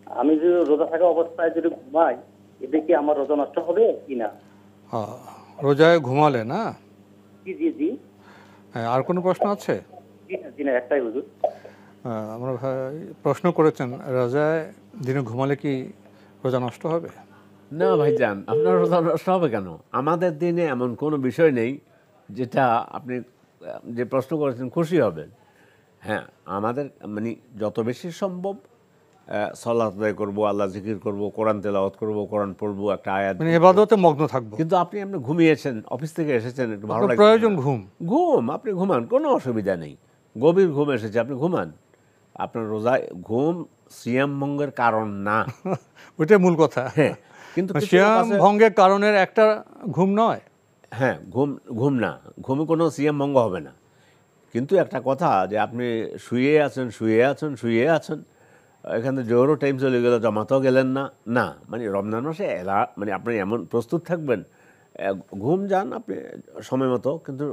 আমি যদি রোজা থাকা অবস্থায় যদি ঘুমাই, এতে কি আমার রোজা নষ্ট হবে কিনা? রোজায় ঘুমালে না? জি জি জি। হ্যাঁ, আর কোনো প্রশ্ন আছে? জি না, একটাই হুজুর। আমরা প্রশ্ন করেছেন, রোজায় দিনে ঘুমালে কি রোজা নষ্ট হবে? না ভাইজান, আপনার রোজা নষ্ট হবে কেন? আমাদের দিনে এমন কোনো বিষয় নেই যেটা আপনি যে প্রশ্ন করেছেন খুশি হবেন। হ্যাঁ, আমাদের মানে যত বেশি সম্ভব সালাত আদায় করবো, আল্লাহ জিকির করবো, কোরআন তেলাওয়াত করবো, কোরআন পড়বো, একটা আয়াত, মানে ইবাদতে মগ্ন থাকবো। কিন্তু আপনি ঘুমিয়েছেন, অফিস থেকে এসেছেন, একটু ভালো লাগে, প্রয়োজন ঘুম, আপনি ঘুমান, কোনো অসুবিধা নেই। গভীর ঘুম এসেছে, আপনি ঘুমান। আপনার রোজায় ঘুম সিয়াম ভঙ্গের কারণ না। ওইটাই মূল কথা। হ্যাঁ, কিন্তু সিয়াম ভঙ্গের কারণের একটা ঘুম নয়। হ্যাঁ, ঘুম না, ঘুমে কোনো সিয়াম ভঙ্গ হবে না। কিন্তু একটা কথা, যে আপনি শুয়ে আছেন, এখানে জোহরও টাইম চলে গেল, জমাতেও গেলেন না, না, মানে রমজান মাসে মানে আপনি এমন প্রস্তুত থাকবেন, ঘুম যান আপনি সময় মতো, কিন্তু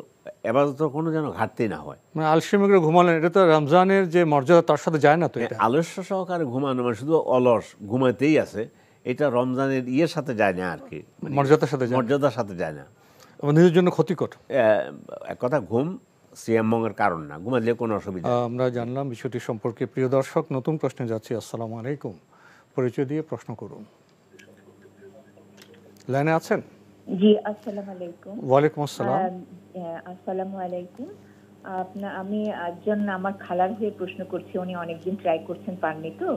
এবাদতের কোনো যেন ঘাটতি না হয়। মানে আলসেমি করে ঘুমালেন, এটা তো রমজানের যে মর্যাদা তার সাথে যায় না তো। এটা আলস্য সহকারে ঘুমানো, মানে শুধু অলস ঘুমাতেই আছে, এটা রমজানের ইয়ের সাথে যায় না আর কি, মর্যাদার সাথে যায় না, নিজের জন্য ক্ষতিকর। এক কথা, ঘুম সিয়াম ভঙ্গের কারণ না, ঘুমালে কোনো অসুবিধা। আমরা জানলাম বিষয়টি সম্পর্কে। প্রিয় দর্শক, নতুন প্রশ্নে যাচ্ছি। আসসালামু আলাইকুম, পরিচয় দিয়ে প্রশ্ন করুন। লাইনে আছেন? জি, আসসালামু আলাইকুম। ওয়ালাইকুম আসসালাম। আসসালামু আলাইকুম। আমি একজন আমার খালার হয়ে প্রশ্ন করছি। উনি অনেকদিন ট্রাই করছেন, পাননি তো।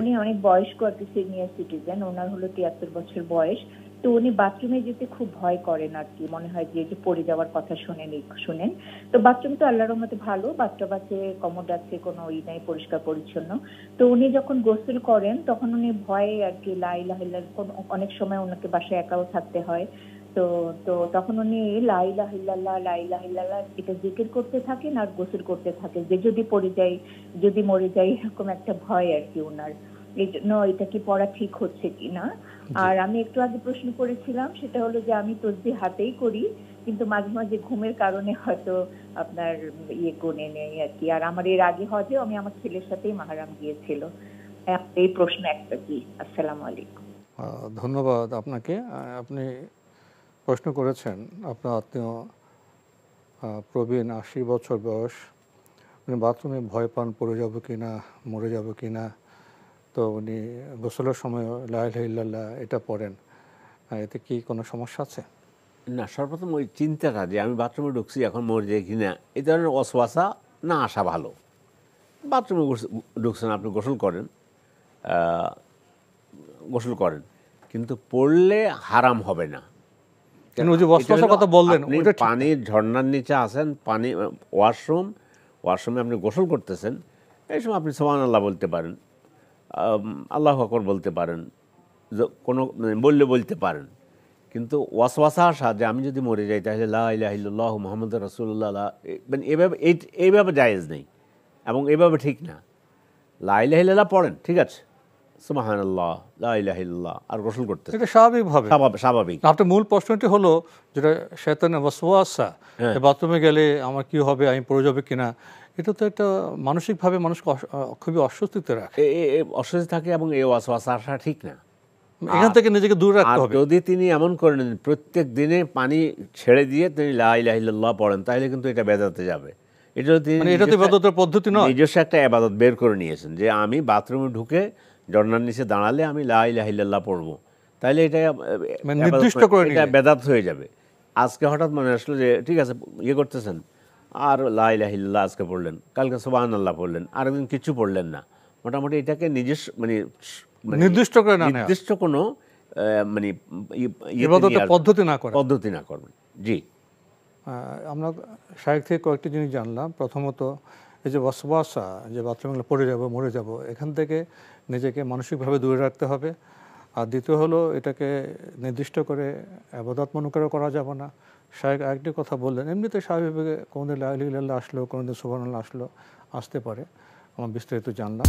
উনি অনেক বয়স্ক, একটা সিনিয়র সিটিজেন, ওনার হলো 73 বছর বয়স। তো উনি বাথরুমে যেতে খুব ভয় করেন আর কি, মনে হয় যে পড়ে যাওয়ার কথা শুনেন। তো বাথরুম তো আল্লাহর রহমতে ভালো, বাথটব আছে, কমোড আছে, কোনো নাই, পরিষ্কার পরিচ্ছন্ন। তো উনি যখন গোসল করেন তখন উনি ভয়ে আর কি লা ইলাহা ইল্লাল্লাহ, অনেক সময় ওনাকে বাসায় একাও থাকতে হয়, তো তো তখন উনি লা ইলাহা ইল্লাল্লাহ এটা জিকির করতে থাকেন আর গোসল করতে থাকেন, যে যদি পড়ে যাই, যদি মরে যাই, এরকম একটা ভয় আর কি ওনার। এই জন্য এটা কি পড়া ঠিক হচ্ছে কিনা। আর আমি একটু আগে প্রশ্ন করেছিলাম, সেটা হলো যে আমি তসবিহ হাতেই করি, কিন্তু মাঝে মাঝে ঘুমের কারণে হয়তো আপনার গুনে নেই আর কি। আর আমার এর আগে হজে আমি আমার ছেলের সাথেই মাহরাম গিয়েছিল। এই প্রশ্ন একটা কি। আসসালামু আলাইকুম। ধন্যবাদ আপনাকে। আপনি প্রশ্ন করেছেন, আপনার আত্মীয় প্রবীণ, 80 বছর বয়স, উনি বাথরুমে ভয় পান পড়ে যাব কিনা, মরে যাব কিনা। তো উনি গোসলের সময় লা ইলাহা ইল্লাল্লাহ এটা পড়েন, এতে কি কোনো সমস্যা আছে? না, সর্বপ্রথম ওই চিন্তাটা যে আমি বাথরুমে ঢুকছি, এখন মরে যাই কিনা, এই ধরনের অসওয়াসা না আসা ভালো। বাথরুমে ঢুকছেন, আপনি গোসল করেন, কিন্তু পড়লে হারাম হবে না। পানির ঝর্ণার নিচে আছেন, পানি ওয়াশরুমে আপনি গোসল করতেছেন, এই সময় আপনি সুবহানাল্লাহ বলতে পারেন, আল্লাহু আকবার বলতে পারেন, কোনো বলতে পারেন, কিন্তু ওয়াসওয়াসা আসা যে আমি যদি মরে যাই তাহলে লা ইলাহা ইল্লাল্লাহু মুহাম্মাদুর রাসূলুল্লাহ, মানে এইভাবে জায়েজ নেই এবং এইভাবে ঠিক না। লা ইলাহা ইল্লাল্লাহ পড়েন, ঠিক আছে, সুবহানাল্লাহ, লা ইলাহা ইল্লাল্লাহ, আর গোসল করতেছেন, এটা স্বাভাবিক। আপনার মূল প্রশ্নটি হলো যেটা শয়তানের ওয়াসওয়াসা, বাথরুমে গেলে আমার কি হবে, আমি পড়ে যাবে কিনা। এটা তো একটা মানসিকভাবে মানুষকে খুবই অস্বস্তিতে রাখে, অস্বস্তি থাকে, এবং এই ওয়াসওয়াসা আসা ঠিক না। এখান থেকে নিজেকে দূরে রাখতে হবে। যদি তিনি এমন করেন প্রত্যেক দিনে পানি ছেড়ে দিয়ে তিনি লা ইলাহা ইল্লাল্লাহ পড়েন, তাহলে কিন্তু এটা বেদাতে যাবে। এটা তো ইবাদতের পদ্ধতি নয়, নিজস্ব একটা ইবাদত বের করে নিয়েছেন যে আমি বাথরুমে ঢুকে ঝর্ণার নিচে দাঁড়ালে আমি লা ইলাহা ইল্লাল্লাহ পড়বো, তাহলে এটা নির্দিষ্ট করে এটা বেদাত হয়ে যাবে। আজকে হঠাৎ মনে আসলো যে ঠিক আছে করতেছেন, আর লা ইলাহা ইল্লাল্লাহ আজকে পড়লেন, কালকে সুবহানাল্লাহ পড়লেন, আরেকদিন কিছু পড়লেন না। মোটামুটি এটাকে নিজস্ব নির্দিষ্ট কোনো পদ্ধতি না করবেন। জি, আমরা শায়খ থেকে কয়েকটি জিনিস জানলাম। প্রথমত এই যে ওয়াসওয়াসা, যে বাথরুমে পড়ে যাব, মরে যাব, এখান থেকে নিজেকে মানসিকভাবে দূরে রাখতে হবে। আর দ্বিতীয় হলো, এটাকে নির্দিষ্ট করে ইবাদত মনে করে করা যাবে না। শায়খ আরেকটি কথা বললেন, এমনিতে স্বাভাবিকভাবে কোনোদিন লা ইলাহা ইল্লাল্লাহ আসলো, কোনোদিন সুবহানাল্লাহ আসতে পারে। আমরা বিস্তারিত জানলাম।